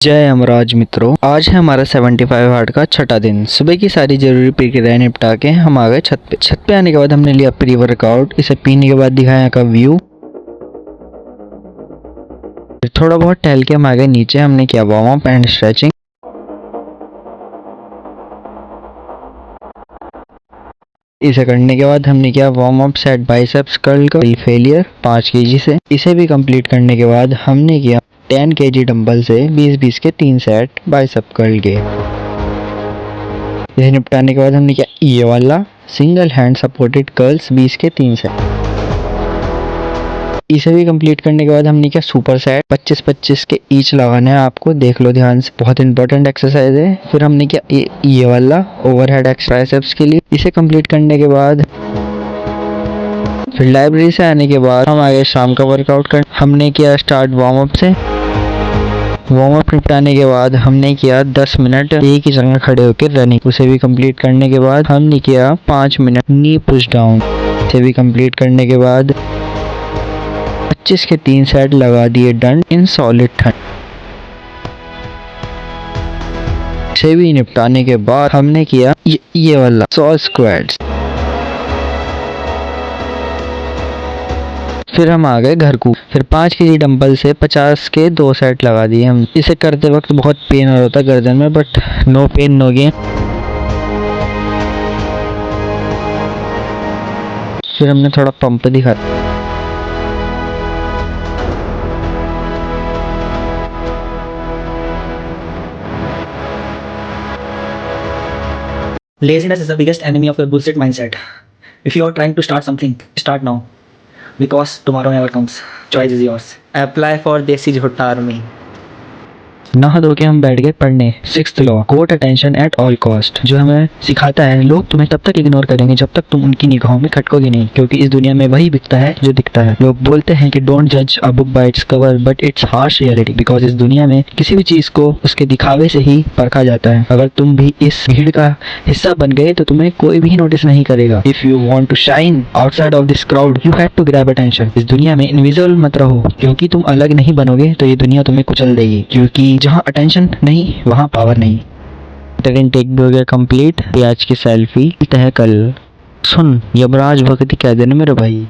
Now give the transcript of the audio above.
जय अमराज मित्रों, आज है हमारा 75 हार्ट का छठा दिन। सुबह की सारी जरूरी प्रक्रियाएं निपटा के हम आ गए छत पे। छत पे आने के बाद हमने लिया प्री वर्कआउट। इसे पीने के बाद दिखाया यहाँ का व्यू। थोड़ा बहुत टहल के हम आ गए नीचे। हमने किया वार्म अप एंड स्ट्रेचिंग। इसे करने के बाद हमने किया warm up set biceps curl का फेलियर 5 kg से। इसे भी कंप्लीट करने के बाद हमने किया 10 kg डंबल से 20-20 के 3 सेट बाइसेप कर्ल के। इसे निपटाने के बाद हमने किया ये वाला सिंगल हैंड सपोर्टेड कर्ल्स 20 के 3 सेट। इसे भी कंप्लीट करने के बाद हमने किया सुपर सेट 25-25 के ईच लगाने हैं। आपको देख लो ध्यान से, बहुत इंपॉर्टेंट एक्सरसाइज है। फिर हमने किया ये वाला ओवरहेड ट्राइसेप्स के लिए। इसे कंप्लीट करने के बाद फिर लाइब्रेरी से आने के बाद हम आगे शाम का वर्कआउट कर। हमने किया स्टार्ट वार्म अप से। वार्म अप निपटाने के बाद हमने किया 10 मिनट एक ही जगह खड़े होकर रनिंग। उसे भी कंप्लीट करने के बाद हमने किया 5 मिनट नी पुश डाउन। इसे भी कंप्लीट करने के बाद 25 के 3 सेट लगा दिए डन इन सॉलिड ठंड। इसे भी निपटाने के बाद हमने किया ये वाला 100 स्क्वाट्स। फिर हम आ गए घर को। फिर 5 kg डंबल से 50 के 2 सेट लगा दिए हम। इसे करते वक्त बहुत पेन हो रहा था गर्दन में, but no pain no gain. फिर हमने थोड़ा पंप दिखाया। Laziness is the biggest enemy of your bullshit mindset. If you are trying to start something, start now. Because tomorrow never comes. Choice is yours. Apply for Desi Jhutta Army. नहा धो के हम बैठ गए पढ़ने। 6th law quote attention at all cost, जो हमें सिखाता है लोग तुम्हें तब तक इग्नोर करेंगे जब तक तुम उनकी निगाहों में खटकोगे नहीं, क्योंकि इस दुनिया में वही बिकता है जो दिखता है। लोग बोलते हैं कि डोंट जज a book by its cover but it's harsh reality, because इस दुनिया में किसी भी चीज को उसके दिखावे से ही परखा जाता है। अगर तुम भी इस भीड़ का हिस्सा बन गए तो तुम्हें कोई भी नोटिस नहीं करेगा। If you want to shine outside of this crowd you have to grab attention. इस दुनिया में इनविजिबल मत रहो, क्योंकि तुम अलग नहीं बनोगे तो ये दुनिया तुम्हें कुचल देगी, क्योंकि जहाँ अटेंशन नहीं वहाँ पावर नहीं। टेक भी हो गया कंप्लीट। आज की सेल्फी तय कल। सुन यमराज भक्ति कह देना मेरे भाई।